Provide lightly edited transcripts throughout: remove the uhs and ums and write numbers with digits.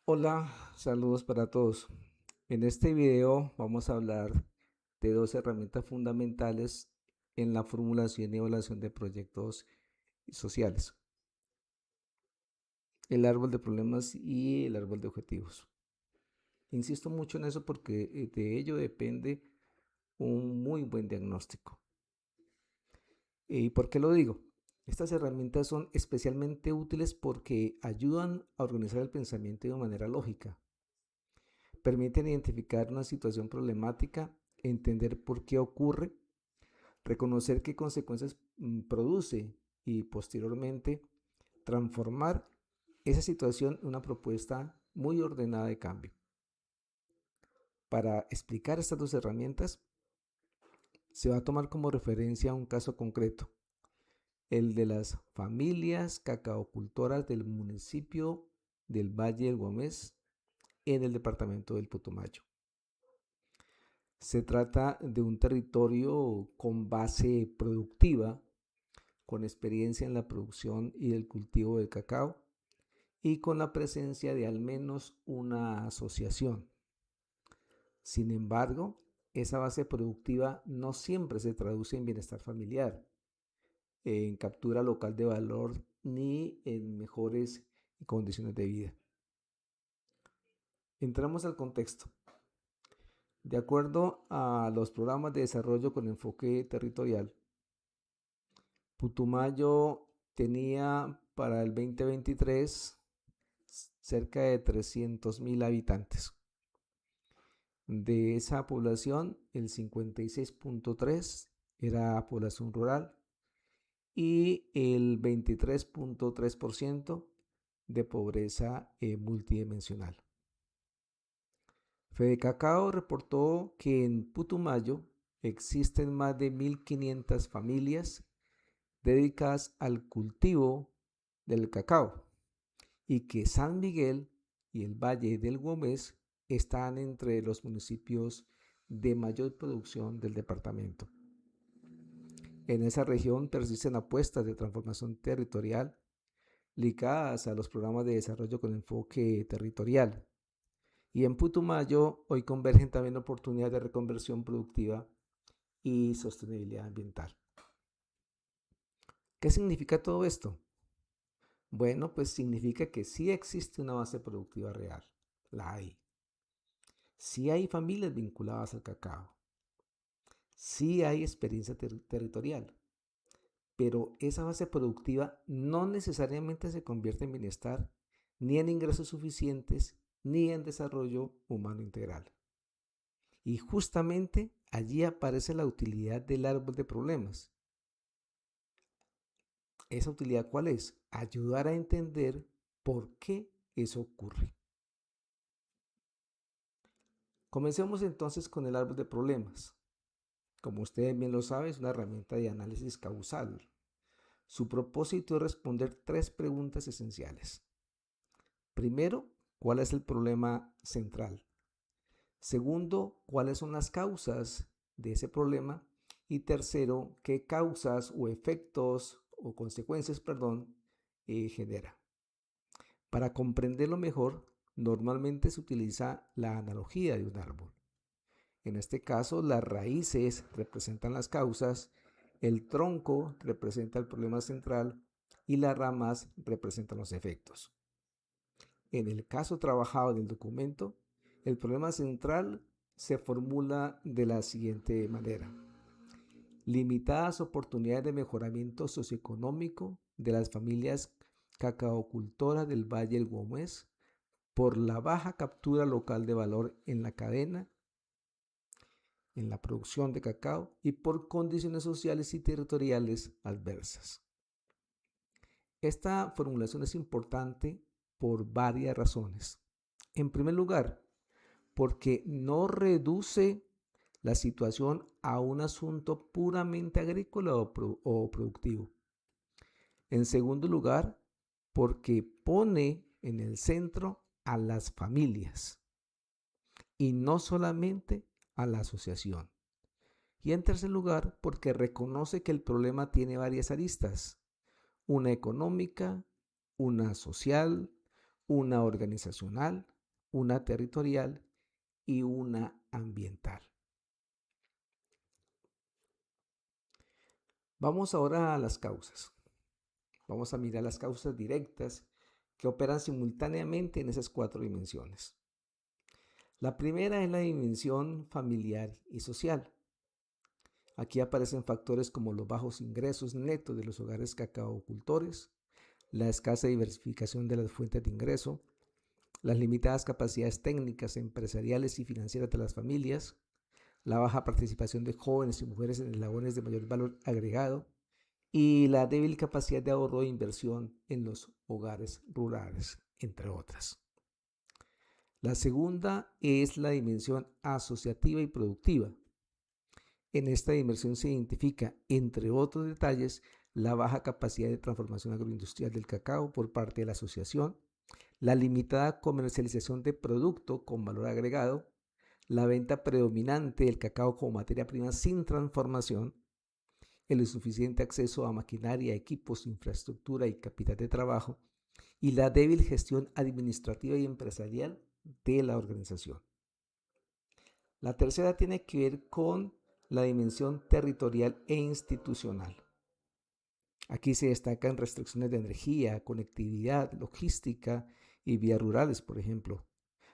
Hola, saludos para todos. En este video vamos a hablar de dos herramientas fundamentales en la formulación y evaluación de proyectos sociales: el árbol de problemas y el árbol de objetivos. Insisto mucho en eso porque de ello depende un muy buen diagnóstico. ¿Y por qué lo digo? Estas herramientas son especialmente útiles porque ayudan a organizar el pensamiento de manera lógica. Permiten identificar una situación problemática, entender por qué ocurre, reconocer qué consecuencias produce y posteriormente transformar esa situación en una propuesta muy ordenada de cambio. Para explicar estas dos herramientas, se va a tomar como referencia un caso concreto, el de las familias cacaocultoras del municipio del Valle del Gómez en el departamento del Putumayo. Se trata de un territorio con base productiva, con experiencia en la producción y el cultivo del cacao y con la presencia de al menos una asociación. Sin embargo, esa base productiva no siempre se traduce en bienestar familiar, en captura local de valor ni en mejores condiciones de vida. Entramos al contexto. De acuerdo a los programas de desarrollo con enfoque territorial, Putumayo tenía para el 2023 cerca de 300.000 habitantes. De esa población, el 56.3 era población rural y el 23.3% de pobreza multidimensional. Fede Cacao reportó que en Putumayo existen más de 1.500 familias dedicadas al cultivo del cacao y que San Miguel y el Valle del Gómez están entre los municipios de mayor producción del departamento. En esa región persisten apuestas de transformación territorial ligadas a los programas de desarrollo con enfoque territorial. Y en Putumayo hoy convergen también oportunidades de reconversión productiva y sostenibilidad ambiental. ¿Qué significa todo esto? Bueno, pues significa que sí existe una base productiva real. La hay. Sí hay familias vinculadas al cacao. Sí hay experiencia territorial. Pero esa base productiva no necesariamente se convierte en bienestar, ni en ingresos suficientes, ni en desarrollo humano integral. Y justamente allí aparece la utilidad del árbol de problemas. ¿Esa utilidad cuál es? Ayudar a entender por qué eso ocurre. Comencemos entonces con el árbol de problemas. Como ustedes bien lo saben, es una herramienta de análisis causal. Su propósito es responder tres preguntas esenciales. Primero, ¿cuál es el problema central? Segundo, ¿cuáles son las causas de ese problema? Y tercero, ¿qué causas o efectos o consecuencias, genera? Para comprenderlo mejor, normalmente se utiliza la analogía de un árbol. En este caso, las raíces representan las causas, el tronco representa el problema central y las ramas representan los efectos. En el caso trabajado del documento, el problema central se formula de la siguiente manera: limitadas oportunidades de mejoramiento socioeconómico de las familias cacaocultoras del Valle del Gómez por la baja captura local de valor en la cadena, en la producción de cacao y por condiciones sociales y territoriales adversas. Esta formulación es importante por varias razones. En primer lugar, porque no reduce la situación a un asunto puramente agrícola o productivo. En segundo lugar, porque pone en el centro a las familias y no solamente a la asociación. Y en tercer lugar, porque reconoce que el problema tiene varias aristas: una económica, una social, una organizacional una territorial y una ambiental. Vamos ahora a las causas. Vamos a mirar las causas directas que operan simultáneamente en esas 4 dimensiones. La primera es la dimensión familiar y social. Aquí aparecen factores como los bajos ingresos netos de los hogares cacaocultores, la escasa diversificación de las fuentes de ingreso, las limitadas capacidades técnicas, empresariales y financieras de las familias, la baja participación de jóvenes y mujeres en labores de mayor valor agregado y la débil capacidad de ahorro e inversión en los hogares rurales, entre otras. La segunda es la dimensión asociativa y productiva. En esta dimensión se identifica, entre otros detalles, la baja capacidad de transformación agroindustrial del cacao por parte de la asociación, la limitada comercialización de producto con valor agregado, la venta predominante del cacao como materia prima sin transformación, el insuficiente acceso a maquinaria, equipos, infraestructura y capital de trabajo, y la débil gestión administrativa y empresarial de la organización. La tercera tiene que ver con la dimensión territorial e institucional. Aquí se destacan restricciones de energía, conectividad, logística y vías rurales, por ejemplo,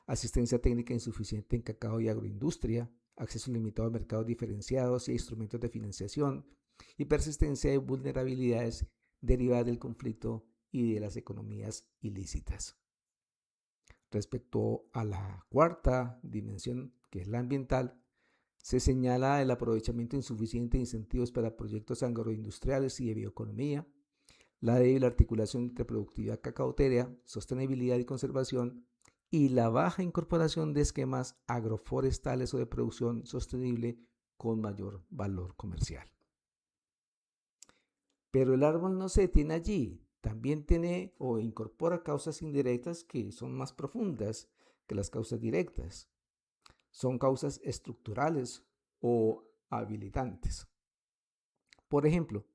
asistencia técnica insuficiente en cacao y agroindustria, acceso limitado a mercados diferenciados y a instrumentos de financiación, y persistencia de vulnerabilidades derivadas del conflicto y de las economías ilícitas. Respecto a la cuarta dimensión, que es la ambiental, se señala el aprovechamiento insuficiente de incentivos para proyectos agroindustriales y de bioeconomía, la débil articulación entre productividad cacaotera, sostenibilidad y conservación, y la baja incorporación de esquemas agroforestales o de producción sostenible con mayor valor comercial. Pero el árbol no se detiene allí, también tiene o incorpora causas indirectas que son más profundas que las causas directas. Son causas estructurales o habilitantes. Por ejemplo,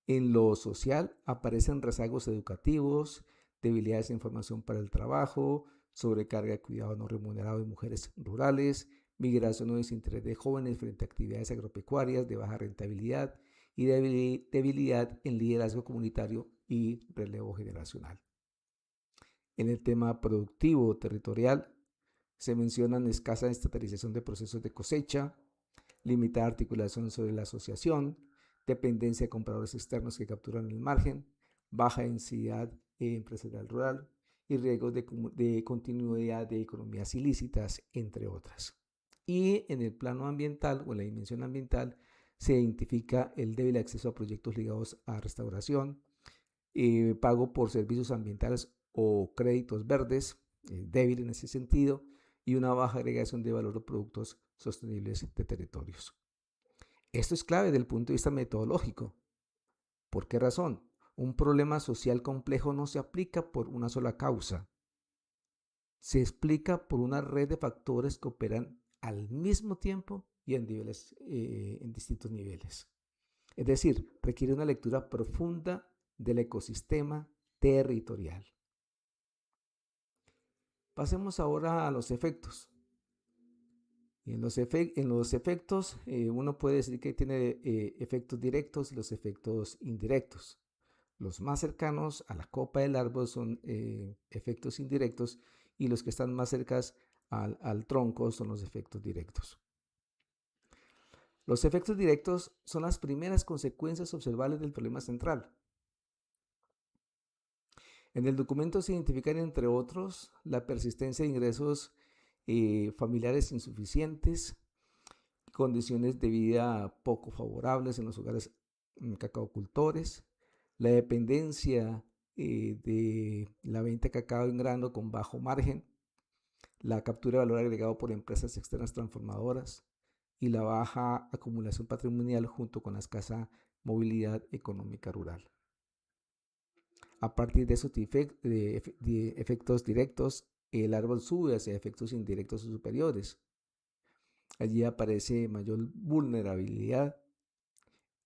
en lo social aparecen rezagos educativos, debilidades en formación para el trabajo, sobrecarga de cuidado no remunerado de mujeres rurales, migración o desinterés de jóvenes frente a actividades agropecuarias de baja rentabilidad y debilidad en liderazgo comunitario y relevo generacional. En el tema productivo territorial se mencionan escasa estatalización de procesos de cosecha, limitada articulación sobre la asociación, dependencia de compradores externos que capturan el margen, baja densidad empresarial rural y riesgos de continuidad de economías ilícitas, entre otras. Y en el plano ambiental o en la dimensión ambiental se identifica el débil acceso a proyectos ligados a restauración, pago por servicios ambientales o créditos verdes, débil en ese sentido, y una baja agregación de valor de productos sostenibles de territorios. Esto es clave desde el punto de vista metodológico. ¿Por qué razón? Un problema social complejo no se aplica por una sola causa. Se explica por una red de factores que operan al mismo tiempo y en distintos niveles. Es decir, requiere una lectura profunda del ecosistema territorial. Pasemos ahora a los efectos. En los efectos, uno puede decir que tiene efectos directos y los efectos indirectos. Los más cercanos a la copa del árbol son efectos indirectos y los que están más cercanos al tronco son los efectos directos. Los efectos directos son las primeras consecuencias observables del problema central. En el documento se identifican, entre otros, la persistencia de ingresos familiares insuficientes, condiciones de vida poco favorables en los hogares cacaocultores, la dependencia de la venta de cacao en grano con bajo margen, la captura de valor agregado por empresas externas transformadoras y la baja acumulación patrimonial junto con la escasa movilidad económica rural. A partir de esos efectos directos, el árbol sube hacia efectos indirectos o superiores. Allí aparece mayor vulnerabilidad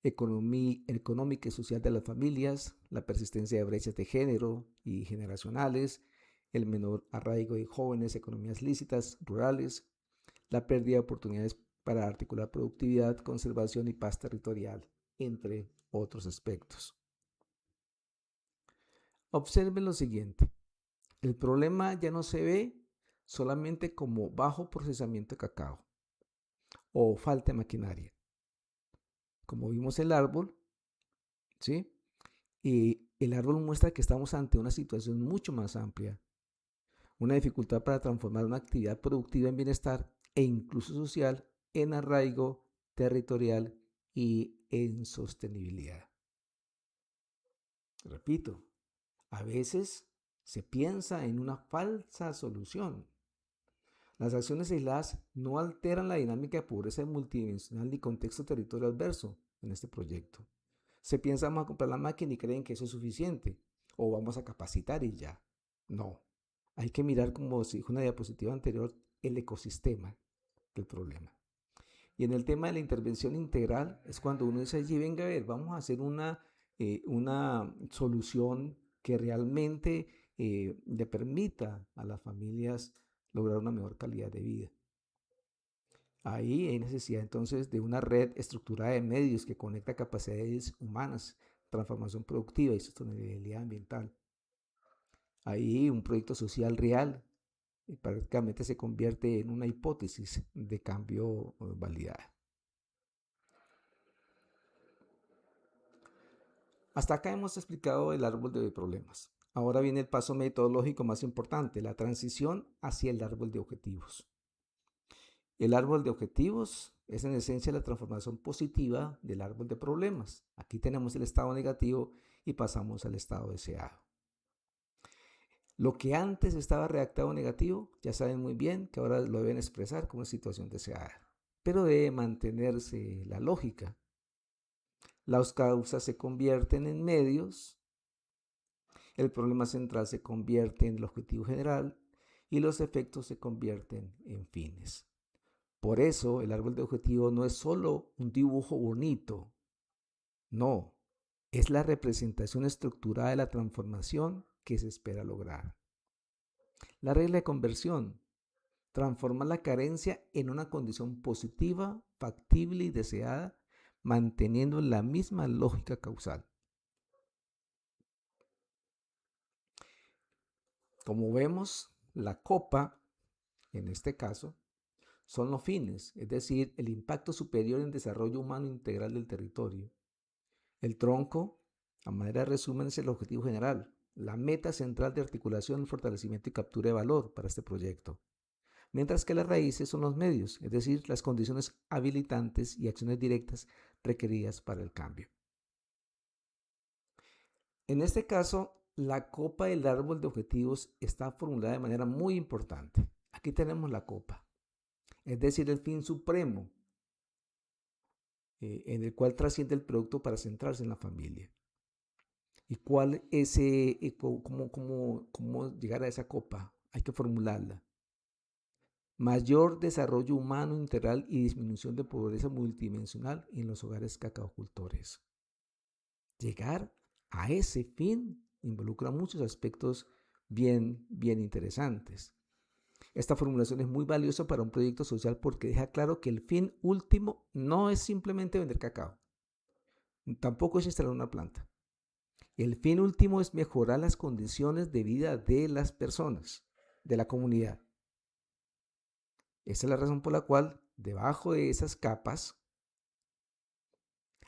económica y social de las familias, la persistencia de brechas de género y generacionales, el menor arraigo de jóvenes, economías lícitas, rurales, la pérdida de oportunidades para articular productividad, conservación y paz territorial, entre otros aspectos. Observen lo siguiente. El problema ya no se ve solamente como bajo procesamiento de cacao o falta de maquinaria. Como vimos el árbol, ¿sí? Y el árbol muestra que estamos ante una situación mucho más amplia, una dificultad para transformar una actividad productiva en bienestar e incluso social en arraigo territorial y en sostenibilidad. Repito, a veces se piensa en una falsa solución. Las acciones aisladas no alteran la dinámica de pobreza multidimensional ni contexto territorial adverso en este proyecto. Se piensa, vamos a comprar la máquina y creen que eso es suficiente, o vamos a capacitar y ya. No, hay que mirar, como se dijo en la diapositiva anterior, el ecosistema del problema. Y en el tema de la intervención integral es cuando uno dice allí, venga a ver, vamos a hacer una solución que realmente le permita a las familias lograr una mejor calidad de vida. Ahí hay necesidad entonces de una red estructurada de medios que conecta capacidades humanas, transformación productiva y sostenibilidad ambiental. Ahí un proyecto social real prácticamente se convierte en una hipótesis de cambio validada. Hasta acá hemos explicado el árbol de problemas. Ahora viene el paso metodológico más importante, la transición hacia el árbol de objetivos. El árbol de objetivos es en esencia la transformación positiva del árbol de problemas. Aquí tenemos el estado negativo y pasamos al estado deseado. Lo que antes estaba redactado negativo, ya saben muy bien que ahora lo deben expresar como una situación deseada. Pero debe mantenerse la lógica. Las causas se convierten en medios, el problema central se convierte en el objetivo general y los efectos se convierten en fines. Por eso el árbol de objetivo no es solo un dibujo bonito, no, es la representación estructurada de la transformación que se espera lograr. La regla de conversión transforma la carencia en una condición positiva, factible y deseada, manteniendo la misma lógica causal. Como vemos, la copa, en este caso, son los fines, es decir, el impacto superior en desarrollo humano integral del territorio. El tronco, a manera de resumen, es el objetivo general, la meta central de articulación, fortalecimiento y captura de valor para este proyecto. Mientras que las raíces son los medios, es decir, las condiciones habilitantes y acciones directas requeridas para el cambio. En este caso, la copa del árbol de objetivos está formulada de manera muy importante. Aquí tenemos la copa, es decir, el fin supremo en el cual trasciende el producto para centrarse en la familia. ¿Y cuál es cómo llegar a esa copa? Hay que formularla. Mayor desarrollo humano integral y disminución de pobreza multidimensional en los hogares cacaocultores. Llegar a ese fin involucra muchos aspectos bien interesantes. Esta formulación es muy valiosa para un proyecto social porque deja claro que el fin último no es simplemente vender cacao, tampoco es instalar una planta. El fin último es mejorar las condiciones de vida de las personas, de la comunidad. Esa es la razón por la cual debajo de esas capas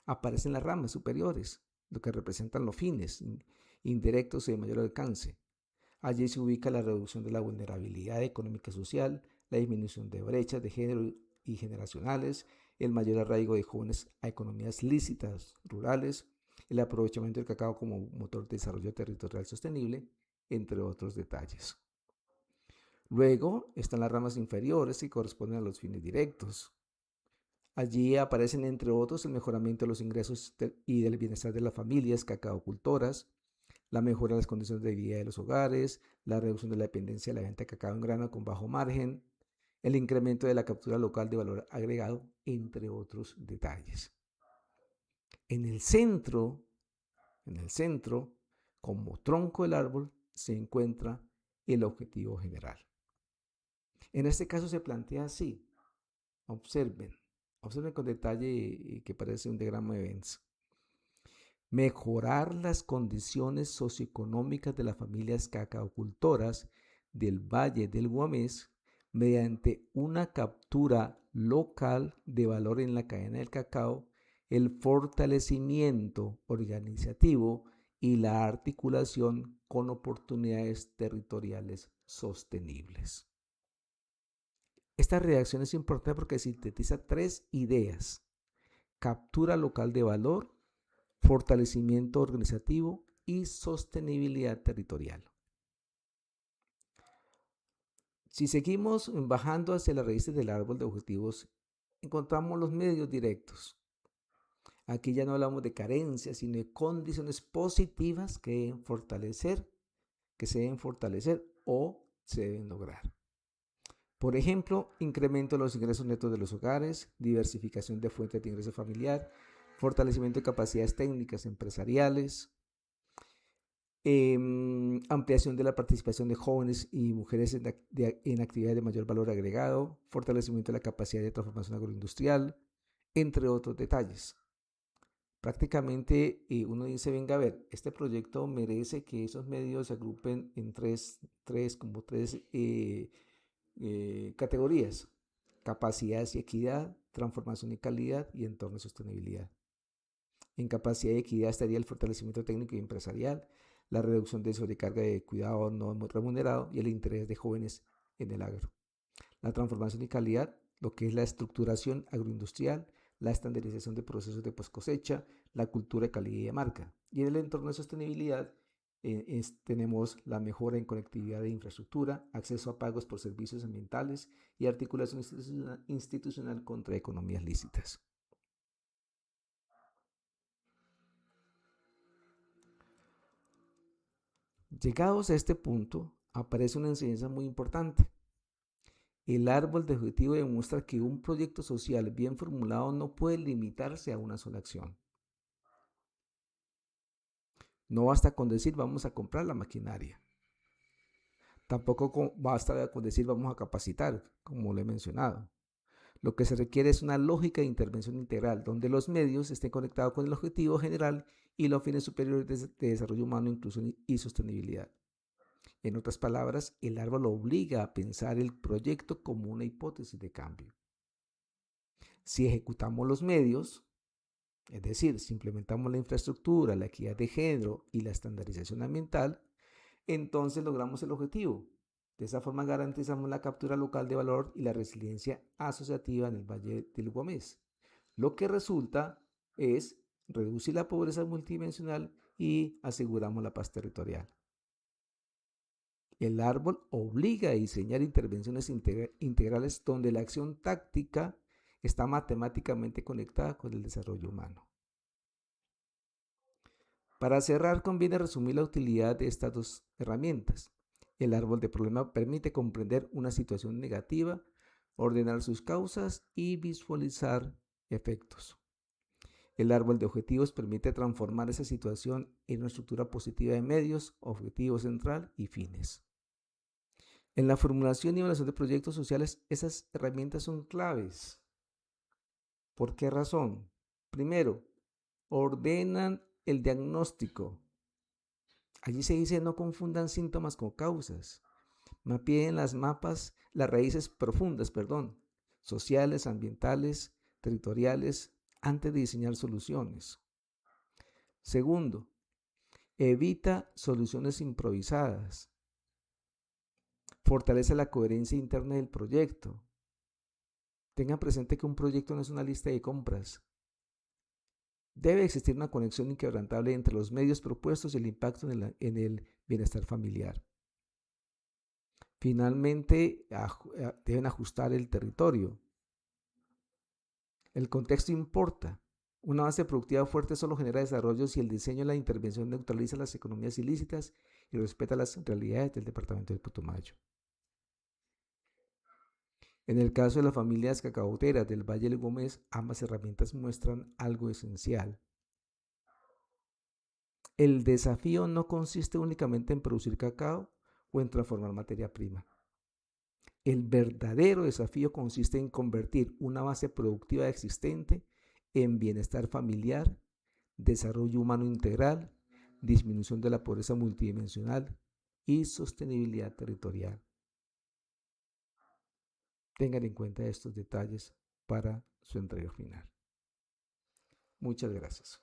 aparecen las ramas superiores, lo que representan los fines indirectos y de mayor alcance. Allí se ubica la reducción de la vulnerabilidad económica y social, la disminución de brechas de género y generacionales, el mayor arraigo de jóvenes a economías lícitas rurales, el aprovechamiento del cacao como motor de desarrollo territorial sostenible, entre otros detalles. Luego están las ramas inferiores que corresponden a los fines directos. Allí aparecen, entre otros, el mejoramiento de los ingresos y del bienestar de las familias cacaocultoras, la mejora de las condiciones de vida de los hogares, la reducción de la dependencia de la venta de cacao en grano con bajo margen, el incremento de la captura local de valor agregado, entre otros detalles. En el centro, como tronco del árbol, se encuentra el objetivo general. En este caso se plantea así. Observen con detalle que parece un diagrama de Venn. Mejorar las condiciones socioeconómicas de las familias cacaocultoras del Valle del Guamés mediante una captura local de valor en la cadena del cacao, el fortalecimiento organizativo y la articulación con oportunidades territoriales sostenibles. Esta redacción es importante porque sintetiza tres ideas: captura local de valor, fortalecimiento organizativo y sostenibilidad territorial. Si seguimos bajando hacia las raíces del árbol de objetivos, encontramos los medios directos. Aquí ya no hablamos de carencias, sino de condiciones positivas que se deben fortalecer o se deben lograr. Por ejemplo, incremento de los ingresos netos de los hogares, diversificación de fuentes de ingreso familiar, fortalecimiento de capacidades técnicas empresariales, ampliación de la participación de jóvenes y mujeres en actividades de mayor valor agregado, fortalecimiento de la capacidad de transformación agroindustrial, entre otros detalles. Prácticamente uno dice, venga a ver, este proyecto merece que esos medios se agrupen en tres categorías: capacidades y equidad, transformación y calidad y entorno y sostenibilidad. En capacidad y equidad estaría el fortalecimiento técnico y empresarial, la reducción de sobrecarga de cuidado no remunerado y el interés de jóvenes en el agro. La transformación y calidad, lo que es la estructuración agroindustrial, la estandarización de procesos de post cosecha, la cultura de calidad y de marca. Y en el entorno de sostenibilidad tenemos la mejora en conectividad de infraestructura, acceso a pagos por servicios ambientales y articulación institucional contra economías lícitas. Llegados a este punto, aparece una enseñanza muy importante. El árbol de objetivo demuestra que un proyecto social bien formulado no puede limitarse a una sola acción. No basta con decir vamos a comprar la maquinaria. Tampoco basta con decir vamos a capacitar, como lo he mencionado. Lo que se requiere es una lógica de intervención integral, donde los medios estén conectados con el objetivo general y los fines superiores de desarrollo humano, inclusión y sostenibilidad. En otras palabras, el árbol obliga a pensar el proyecto como una hipótesis de cambio. Si ejecutamos los medios, es decir, si implementamos la infraestructura, la equidad de género y la estandarización ambiental, entonces logramos el objetivo. De esa forma garantizamos la captura local de valor y la resiliencia asociativa en el Valle del Guamés. Lo que resulta es reducir la pobreza multidimensional y aseguramos la paz territorial. El árbol obliga a diseñar intervenciones integrales donde la acción táctica está matemáticamente conectada con el desarrollo humano. Para cerrar, conviene resumir la utilidad de estas dos herramientas. El árbol de problema permite comprender una situación negativa, ordenar sus causas y visualizar efectos. El árbol de objetivos permite transformar esa situación en una estructura positiva de medios, objetivo central y fines. En la formulación y evaluación de proyectos sociales, esas herramientas son claves. ¿Por qué razón? Primero, ordenan el diagnóstico. Allí se dice no confundan síntomas con causas. Mapeen las raíces profundas, sociales, ambientales, territoriales, antes de diseñar soluciones. Segundo, evita soluciones improvisadas. Fortalece la coherencia interna del proyecto. Tengan presente que un proyecto no es una lista de compras. Debe existir una conexión inquebrantable entre los medios propuestos y el impacto en el bienestar familiar. Finalmente, deben ajustar el territorio. El contexto importa. Una base productiva fuerte solo genera desarrollo si el diseño y la intervención neutraliza las economías ilícitas y respeta las realidades del departamento del Putumayo. En el caso de las familias cacaoteras del Valle del Gómez, ambas herramientas muestran algo esencial. El desafío no consiste únicamente en producir cacao o en transformar materia prima. El verdadero desafío consiste en convertir una base productiva existente en bienestar familiar, desarrollo humano integral, disminución de la pobreza multidimensional y sostenibilidad territorial. Tengan en cuenta estos detalles para su entrega final. Muchas gracias.